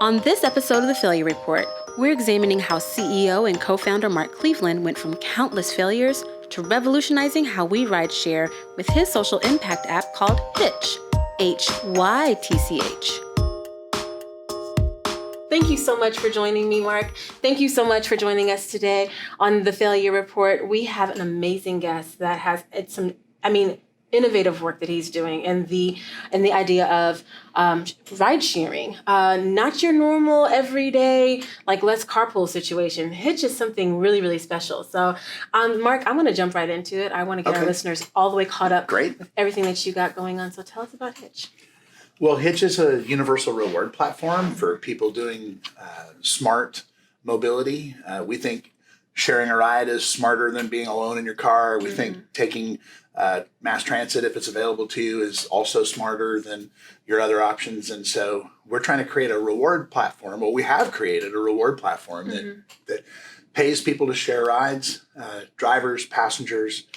On this episode of The Failure Report, we're examining how CEO and co-founder Mark Cleveland went from countless failures to revolutionizing how we rideshare with his social impact app called HYTCH, HYTCH. Thank you so much for joining me, Mark. Thank you so much for joining us today on The Failure Report. We have an amazing guest that has innovative work that he's doing, and the idea of ride sharing, not your normal everyday let's carpool situation. HYTCH is something really, really special. So, Mark, I'm going to jump right into it. I want to get our listeners all the way caught up with everything that you got going on. So tell us about HYTCH. Well, HYTCH is a universal reward platform for people doing smart mobility. We think sharing a ride is smarter than being alone in your car. We think taking mass transit, if it's available to you, is also smarter than your other options. And so we're trying to create a reward platform. Well, we have created a reward platform that pays people to share rides, drivers, passengers,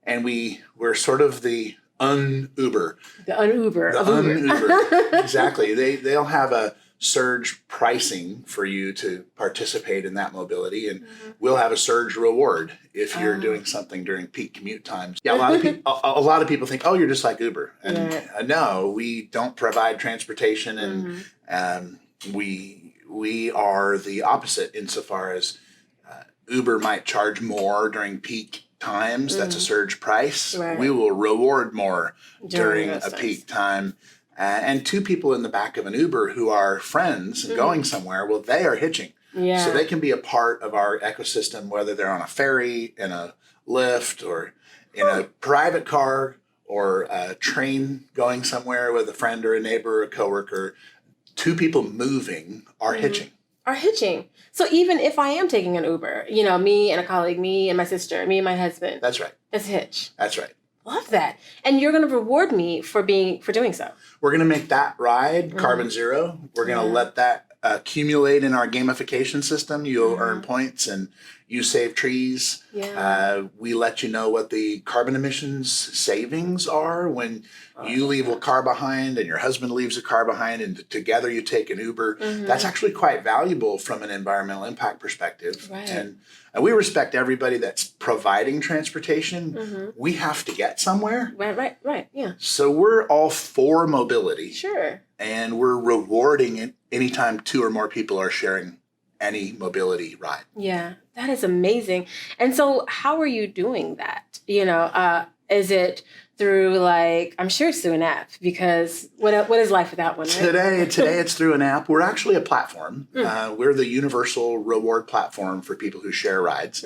and we're sort of the un-Uber. The un-Uber of Uber. Un-Uber. Exactly. They'll have a surge pricing for you to participate in that mobility, and we'll have a surge reward if you're doing something during peak commute times. Yeah, a lot of people think, oh, you're just like Uber, and no, we don't provide transportation, and we are the opposite insofar as Uber might charge more during peak times. That's a surge price. Right. We will reward more during a peak time. And two people in the back of an Uber who are friends and going somewhere, well, they are hitching. Yeah. So they can be a part of our ecosystem, whether they're on a ferry, in a lift, or in a private car, or a train going somewhere with a friend or a neighbor or a coworker. Two people moving are hitching. Are hitching. So even if I am taking an Uber, me and a colleague, me and my sister, me and my husband. That's right. It's HYTCH. That's right. Love that. And you're going to reward me for doing so. We're going to make that ride carbon zero. We're going to let that accumulate in our gamification system. You'll earn points and you save trees. Yeah. We let you know what the carbon emissions savings are when you leave a car behind and your husband leaves a car behind, and together you take an Uber. That's actually quite valuable from an environmental impact perspective. Right. And we respect everybody that's providing transportation. We have to get somewhere. Right. Yeah. So we're all for mobility. Sure. And we're rewarding it anytime two or more people are sharing any mobility ride. Yeah, that is amazing. And so how are you doing that? Is it through I'm sure it's through an app, because what is life without one, right? Today it's through an app. We're actually a platform. We're the universal reward platform for people who share rides.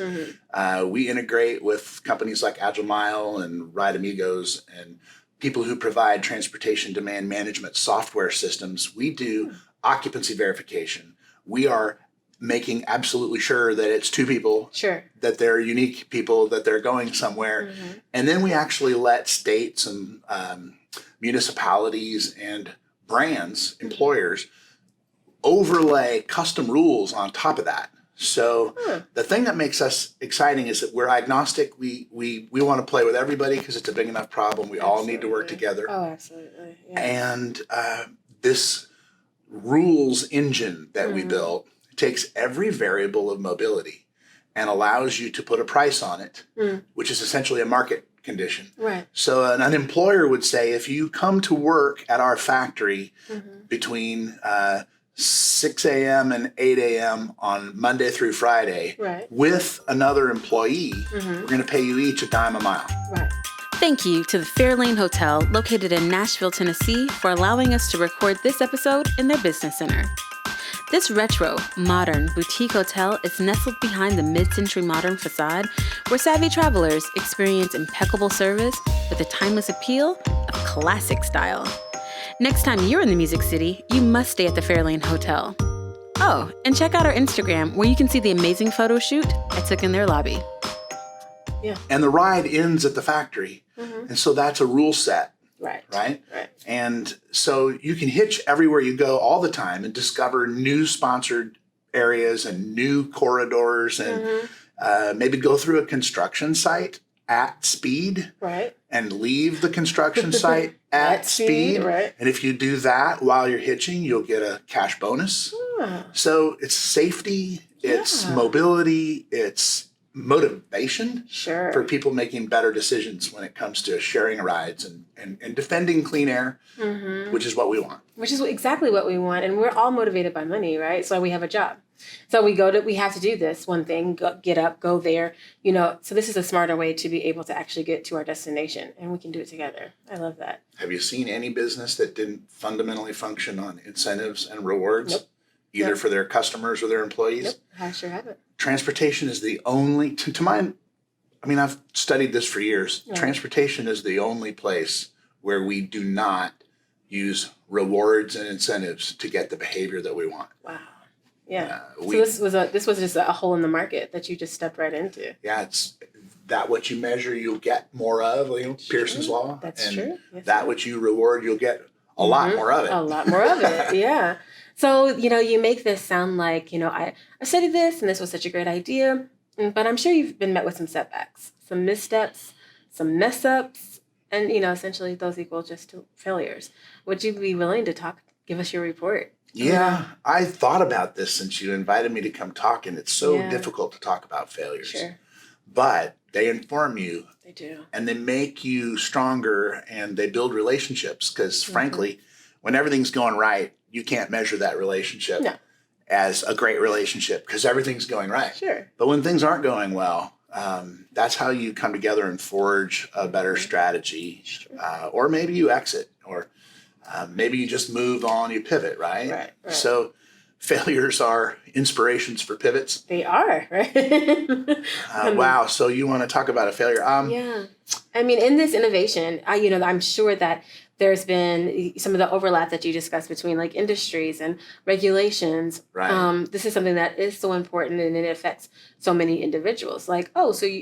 We integrate with companies like Agile Mile and Ride Amigos and people who provide transportation demand management software systems. We do occupancy verification. We are making absolutely sure that it's two people, that they're unique people, that they're going somewhere. And then we actually let states and municipalities and brands, employers, overlay custom rules on top of that. So the thing that makes us exciting is that we're agnostic. We want to play with everybody because it's a big enough problem. We all need to work together. Oh, absolutely. Yeah. And this rules engine that we built takes every variable of mobility and allows you to put a price on it, which is essentially a market condition. Right. So an employer would say, if you come to work at our factory between 6 a.m. and 8 a.m. on Monday through Friday with another employee, we're going to pay you each $0.10 a mile. Right. Thank you to the Fairlane Hotel, located in Nashville, Tennessee, for allowing us to record this episode in their business center. This retro, modern boutique hotel is nestled behind the mid-century modern facade, where savvy travelers experience impeccable service with the timeless appeal of classic style. Next time you're in the Music City, you must stay at the Fairlane Hotel. Oh, and check out our Instagram, where you can see the amazing photo shoot I took in their lobby. Yeah. And the ride ends at the factory. And so that's a rule set. Right. And so you can hitch everywhere you go all the time and discover new sponsored areas and new corridors and maybe go through a construction site at speed. Right. and leave the construction site at speed. Right. And if you do that while you're hitching, you'll get a cash bonus. So it's safety, it's mobility, it's motivation for people making better decisions when it comes to sharing rides and defending clean air, which is what we want. Which is exactly what we want. And we're all motivated by money, right? So we have a job. So we have to do this one thing, get up, go there, so this is a smarter way to be able to actually get to our destination, and we can do it together. I love that. Have you seen any business that didn't fundamentally function on incentives and rewards? Nope. Either for their customers or their employees? Nope. I sure haven't. Transportation is the only, to my, I've studied this for years. Right. Transportation is the only place where we do not use rewards and incentives to get the behavior that we want. Wow. Yeah. So this was just a hole in the market that you just stepped right into. Yeah, it's that what you measure, you'll get more of. Pearson's law. That's true. Yes, that what you reward, you'll get a lot more of it. A lot more of it. Yeah. So you make this sound like I studied this and this was such a great idea, but I'm sure you've been met with some setbacks, some missteps, some mess ups, and essentially those equal just to failures. Would you be willing to give us your report? Yeah, I thought about this since you invited me to come talk, and it's so difficult to talk about failures. Sure. But they inform you. They do. And they make you stronger, and they build relationships because, frankly, when everything's going right, you can't measure that relationship as a great relationship because everything's going right. Sure. But when things aren't going well, that's how you come together and forge a better strategy. Or maybe you exit, or maybe you just move on, you pivot, right? Right. So failures are inspirations for pivots. They are, right? Wow. So you want to talk about a failure? Yeah. In this innovation, I'm sure that there's been some of the overlap that you discussed between like industries and regulations. Right. This is something that is so important and it affects so many individuals. Like,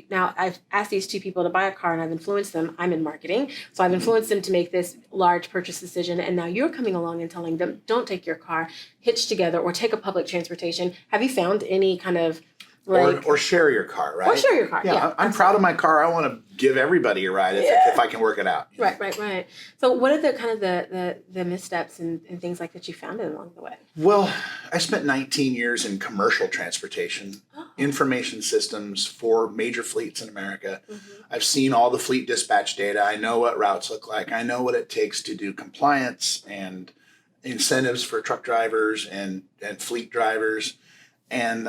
now I've asked these two people to buy a car and I've influenced them. I'm in marketing. So I've influenced them to make this large purchase decision. And now you're coming along and telling them, don't take your car, hitch together or take a public transportation. Have you found any kind of or share your car, right? Or share your car. Yeah, I'm proud of my car. I want to give everybody a ride if I can work it out. Right. So what are the kind of the missteps and things like that you found along the way? Well, I spent 19 years in commercial transportation, information systems for major fleets in America. I've seen all the fleet dispatch data. I know what routes look like. I know what it takes to do compliance and incentives for truck drivers and fleet drivers. And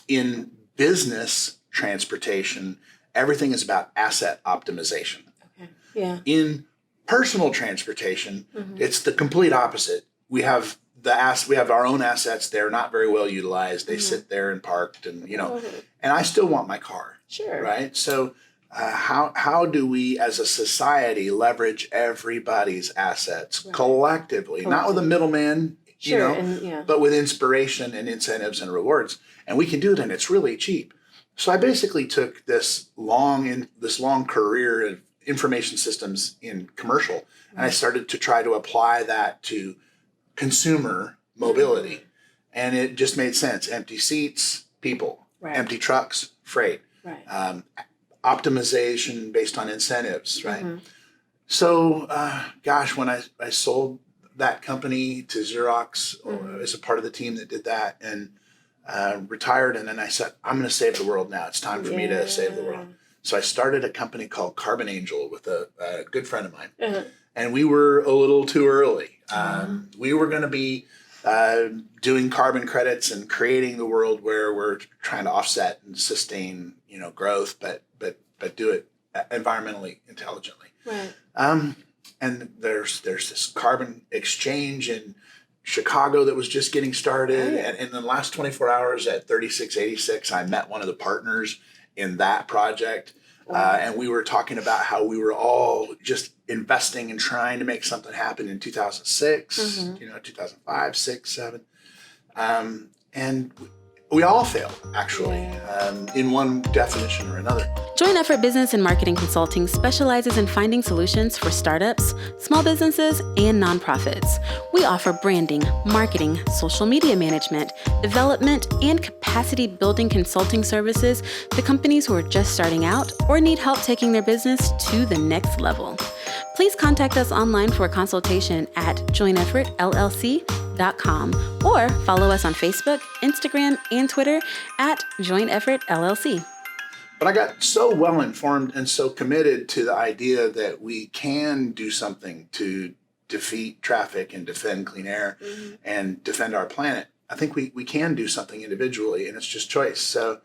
in business transportation, everything is about asset optimization. Okay. Yeah. In personal transportation, it's the complete opposite. We have our own assets. They're not very well utilized. They sit there and parked, and and I still want my car. Sure. Right. So how do we as a society leverage everybody's assets collectively, not with a middleman, but with inspiration and incentives and rewards. And we can do it, and it's really cheap. So I basically took this long career of information systems in commercial, and I started to try to apply that to consumer mobility. And it just made sense. Empty seats, people. Right. Empty trucks, freight. Right. Optimization based on incentives, right? So, when I sold that company to Xerox as a part of the team that did that, and retired, and then I said, I'm going to save the world now. It's time for me to save the world. So I started a company called Carbon Angel with a good friend of mine. And we were a little too early. We were going to be doing carbon credits and creating the world where we're trying to offset and sustain, growth, but do it environmentally intelligently. Right. And there's this carbon exchange in Chicago that was just getting started. And in the last 24 hours at 3686, I met one of the partners in that project. And we were talking about how we were all just investing and trying to make something happen in 2006, 2005, 6, 7. And We all fail, actually, in one definition or another. Joint Effort Business and Marketing Consulting specializes in finding solutions for startups, small businesses, and nonprofits. We offer branding, marketing, social media management, development, and capacity building consulting services to companies who are just starting out or need help taking their business to the next level. Please contact us online for a consultation at jointeffortllc.com or follow us on Facebook, Instagram, and Twitter at Joint Effort LLC. But I got so well informed and so committed to the idea that we can do something to defeat traffic and defend clean air and defend our planet. I think we can do something individually, and it's just choice. So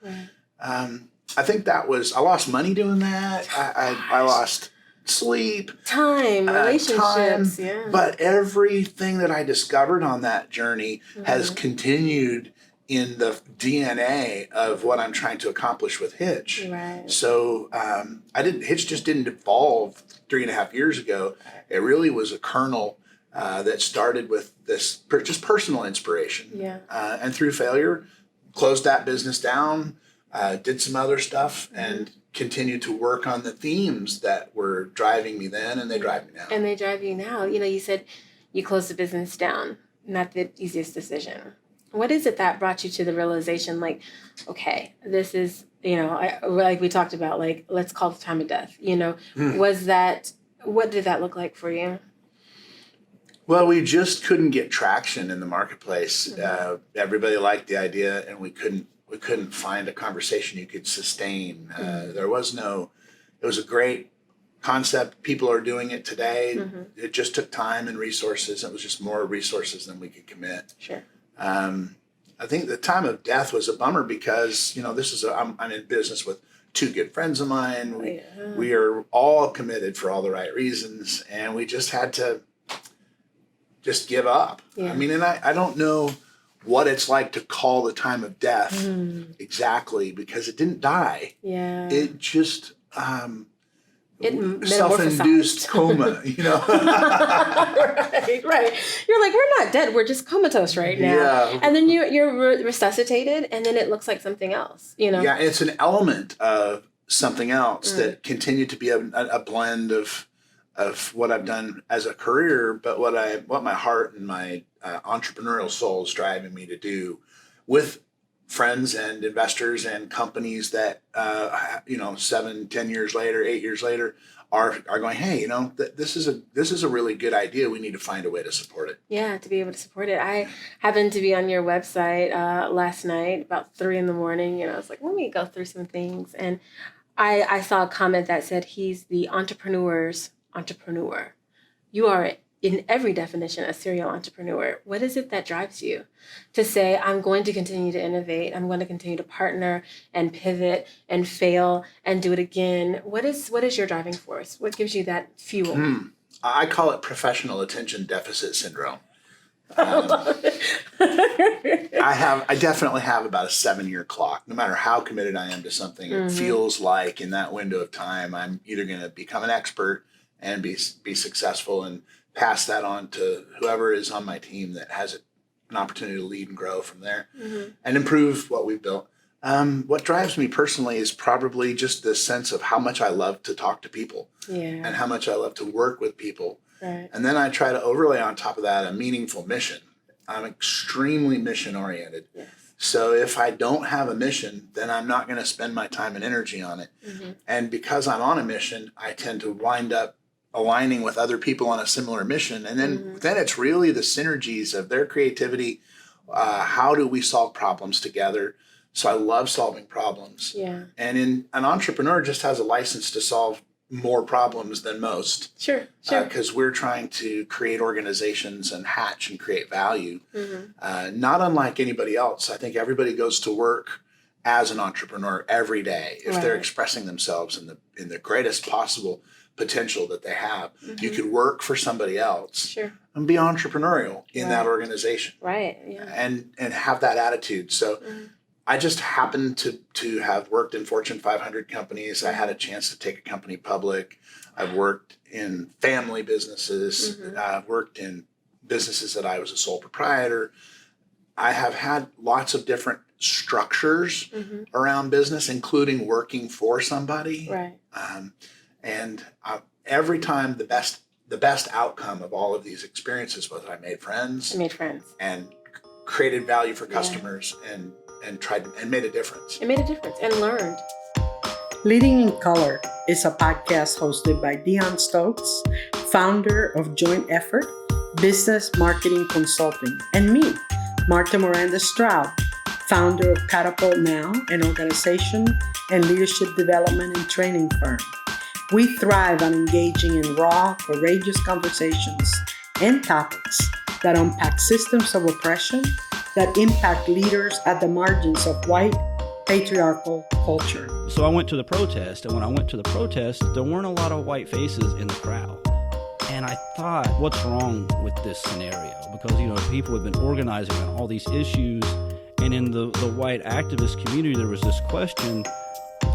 I think I lost money doing that. I lost sleep, time, relationships, but everything that I discovered on that journey has continued in the DNA of what I'm trying to accomplish with HYTCH. Right. So HYTCH just didn't evolve 3.5 years ago. It really was a kernel that started with this just personal inspiration. And through failure, closed that business down, did some other stuff, and continue to work on the themes that were driving me then, and they drive me now. And they drive you now. You said you closed the business down. Not the easiest decision. What is it that brought you to the realization, like, okay, this is, like we talked about, like, let's call the time of death, what did that look like for you? Well, we just couldn't get traction in the marketplace. Everybody liked the idea, and we couldn't find a conversation you could sustain. It was a great concept. People are doing it today. It just took time and resources. It was just more resources than we could commit. Sure. I think the time of death was a bummer because, I'm in business with two good friends of mine. We are all committed for all the right reasons, and we just had to just give up. I mean, and I don't know what it's like to call the time of death exactly, because it didn't die. It just self-induced coma, right. You're like, we're not dead. We're just comatose right now. Yeah. And then you're resuscitated, and then it looks like something else, Yeah, it's an element of something else that continued to be a blend of what I've done as a career, but what my heart and my entrepreneurial soul is driving me to do with friends and investors and companies that 7, 10 years later, 8 years later are going, hey, this is a really good idea. We need to find a way to support it. Yeah, to be able to support it. I happened to be on your website last night about 3 a.m. I was like, let me go through some things, and I saw a comment that said he's the entrepreneur's entrepreneur. You are, in every definition, a serial entrepreneur. What is it that drives you to say, I'm going to continue to innovate, I'm going to continue to partner and pivot and fail and do it again? What is your driving force? What gives you that fuel? I call it professional attention deficit syndrome. I definitely have about a 7-year clock. No matter how committed I am to something, it feels like in that window of time, I'm either going to become an expert and be successful and pass that on to whoever is on my team that has an opportunity to lead and grow from there and improve what we've built. What drives me personally is probably just the sense of how much I love to talk to people and how much I love to work with people. Right. And then I try to overlay on top of that a meaningful mission. I'm extremely mission oriented. Yes. So if I don't have a mission, then I'm not going to spend my time and energy on it. And because I'm on a mission, I tend to wind up aligning with other people on a similar mission. And then it's really the synergies of their creativity. How do we solve problems together? So I love solving problems. Yeah. And an entrepreneur just has a license to solve more problems than most. Sure. Because we're trying to create organizations and hatch and create value. Not unlike anybody else. I think everybody goes to work as an entrepreneur every day if they're expressing themselves in the greatest possible potential that they have. You could work for somebody else and be entrepreneurial in that organization. Right. Yeah. And have that attitude. So I just happened to have worked in Fortune 500 companies. I had a chance to take a company public. I've worked in family businesses. I've worked in businesses that I was a sole proprietor. I have had lots of different structures around business, including working for somebody. Right. And every time the best outcome of all of these experiences was I made friends. And created value for customers and tried and made a difference. It made a difference and learned. Leading in Color is a podcast hosted by Dion Stokes, founder of Joint Effort, Business Marketing Consulting, and me, Marta Miranda Stroud, founder of Catapult Now, an organization and leadership development and training firm. We thrive on engaging in raw, courageous conversations and topics that unpack systems of oppression that impact leaders at the margins of white, patriarchal culture. So I went to the protest, and when I went to the protest, there weren't a lot of white faces in the crowd. And I thought, what's wrong with this scenario? Because, people have been organizing on all these issues, and in the white activist community, there was this question,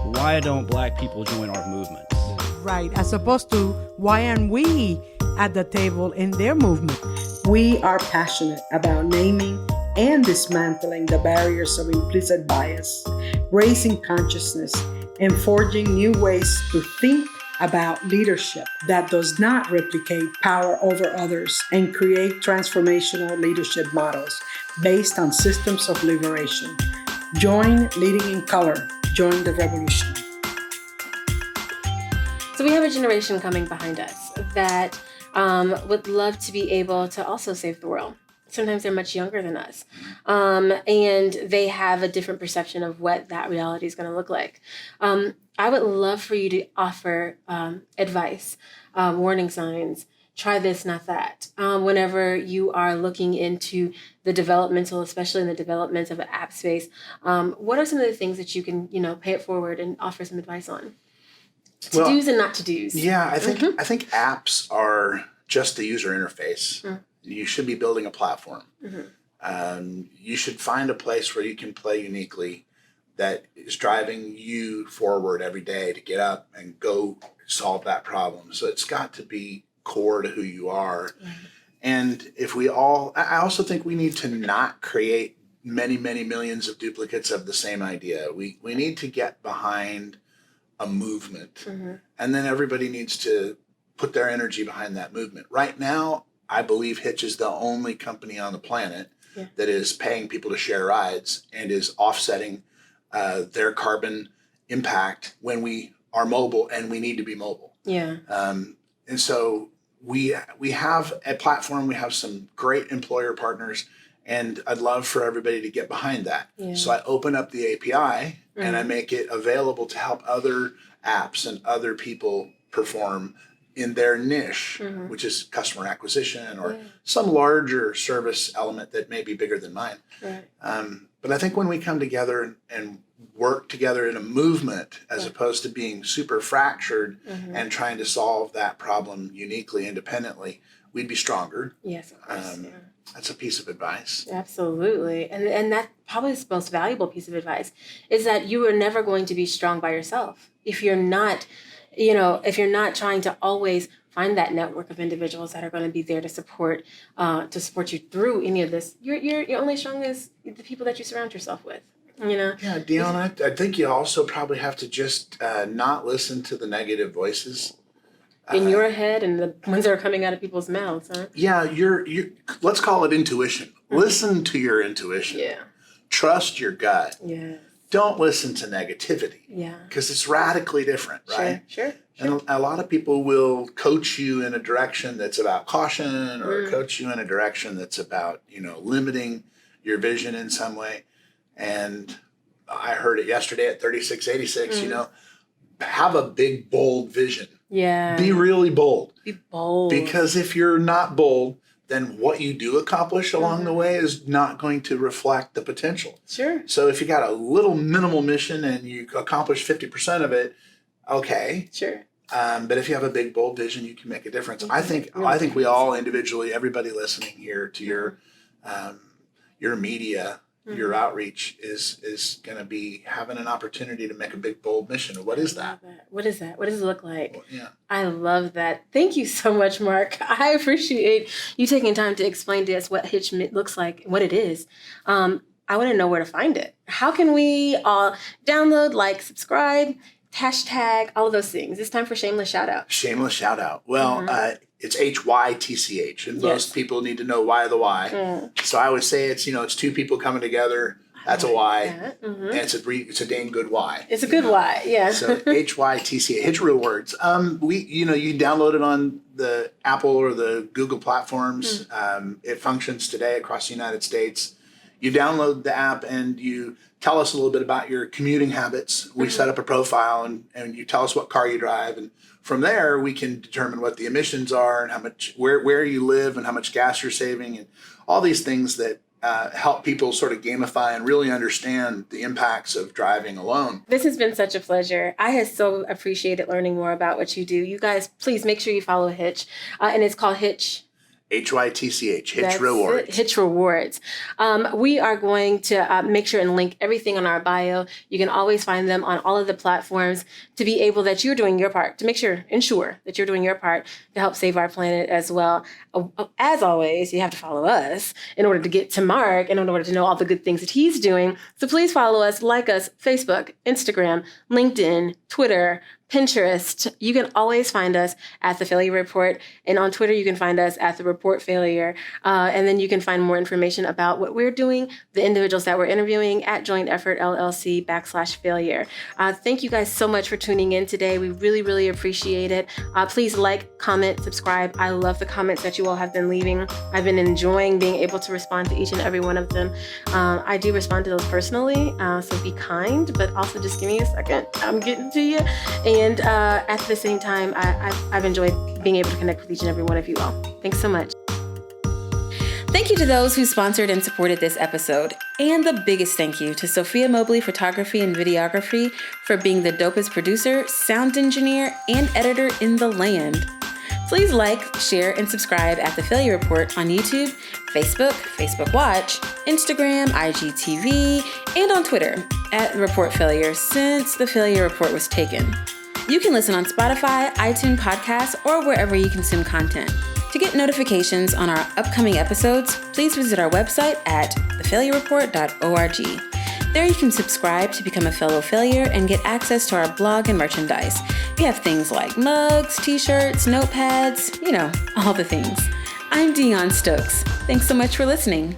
why don't black people join our movements? Right, as opposed to why aren't we at the table in their movement? We are passionate about naming and dismantling the barriers of implicit bias, raising consciousness, and forging new ways to think about leadership that does not replicate power over others and create transformational leadership models based on systems of liberation. Join Leading in Color. Join the revolution. So we have a generation coming behind us that would love to be able to also save the world. Sometimes they're much younger than us. And they have a different perception of what that reality is going to look like. I would love for you to offer advice, warning signs, try this, not that. Whenever you are looking into the developmental, especially in the development of an app space, what are some of the things that you can, pay it forward and offer some advice on? To-dos and not to-dos. Yeah, I think apps are just the user interface. You should be building a platform. You should find a place where you can play uniquely that is driving you forward every day to get up and go solve that problem. So it's got to be core to who you are. And I also think we need to not create many, many millions of duplicates of the same idea. We need to get behind a movement. And then everybody needs to put their energy behind that movement. Right now, I believe HYTCH is the only company on the planet that is paying people to share rides and is offsetting their carbon impact when we are mobile, and we need to be mobile. And so we have a platform, we have some great employer partners, and I'd love for everybody to get behind that. So I open up the API and I make it available to help other apps and other people perform in their niche, which is customer acquisition or some larger service element that may be bigger than mine. But I think when we come together and work together in a movement, as opposed to being super fractured and trying to solve that problem uniquely, independently, we'd be stronger. Yes, of course. That's a piece of advice. Absolutely. And that probably is the most valuable piece of advice is that you are never going to be strong by yourself. If you're not trying to always find that network of individuals that are going to be there to support you through any of this, you're only strong as the people that you surround yourself with. Yeah, Dion, I think you also probably have to just not listen to the negative voices in your head and the ones that are coming out of people's mouths, huh? Yeah, let's call it intuition. Listen to your intuition. Trust your gut. Don't listen to negativity. Because it's radically different, right? Sure. And a lot of people will coach you in a direction that's about caution, or coach you in a direction that's about, limiting your vision in some way. And I heard it yesterday at 3686, have a big, bold vision. Be really bold. Be bold. Because if you're not bold, then what you do accomplish along the way is not going to reflect the potential. Sure. So if you got a little minimal mission and you accomplish 50% of it, okay. Sure. But if you have a big, bold vision, you can make a difference. I think we all individually, everybody listening here to your media, your outreach is going to be having an opportunity to make a big, bold mission. What is that? What is that? What does it look like? Well, yeah. I love that. Thank you so much, Mark. I appreciate you taking time to explain to us what HYTCH looks like and what it is. I want to know where to find it. How can we all download, like, subscribe, hashtag, all of those things? It's time for shameless shout out. Shameless shout out. Well, it's HYTCH, and most people need to know why the why. So I would say it's two people coming together. That's a why, and it's a dang good why. It's a good why, yeah. So HYTCH, Hitch Rewards. You can download it on the Apple or the Google platforms. It functions today across the United States. You download the app and you tell us a little bit about your commuting habits. We set up a profile and you tell us what car you drive, and from there we can determine what the emissions are and how much where you live and how much gas you're saving, and all these things that help people sort of gamify and really understand the impacts of driving alone. This has been such a pleasure. I have so appreciated learning more about what you do. You guys, please make sure you follow Hitch. And it's called HYTCH. HYTCH, Hitch Rewards. Hitch Rewards. We are going to make sure and link everything on our bio. You can always find them on all of the platforms to be able that you're doing your part, to ensure that you're doing your part to help save our planet as well. As always, you have to follow us in order to get to Mark and in order to know all the good things that he's doing. So please follow us, like us, Facebook, Instagram, LinkedIn, Twitter, Pinterest. You can always find us at The Failure Report. And on Twitter, you can find us at The Report Failure. And then you can find more information about what we're doing, the individuals that we're interviewing at Joint Effort LLC /failure. Thank you guys so much for tuning in today. We really, really appreciate it. Please like, comment, subscribe. I love the comments that you all have been leaving. I've been enjoying being able to respond to each and every one of them. I do respond to those personally, so be kind, but also just give me a second. I'm getting to you. And at the same time, I've enjoyed being able to connect with each and every one of you all. Thanks so much. Thank you to those who sponsored and supported this episode. And the biggest thank you to Sophia Mobley Photography and Videography for being the dopest producer, sound engineer, and editor in the land. Please like, share, and subscribe at The Failure Report on YouTube, Facebook, Facebook Watch, Instagram, IGTV, and on Twitter at Report Failure since The Failure Report was taken. You can listen on Spotify, iTunes Podcasts, or wherever you consume content. To get notifications on our upcoming episodes, please visit our website at thefailurereport.org. There you can subscribe to become a fellow failure and get access to our blog and merchandise. We have things like mugs, t-shirts, notepads, all the things. I'm Dion Stokes. Thanks so much for listening.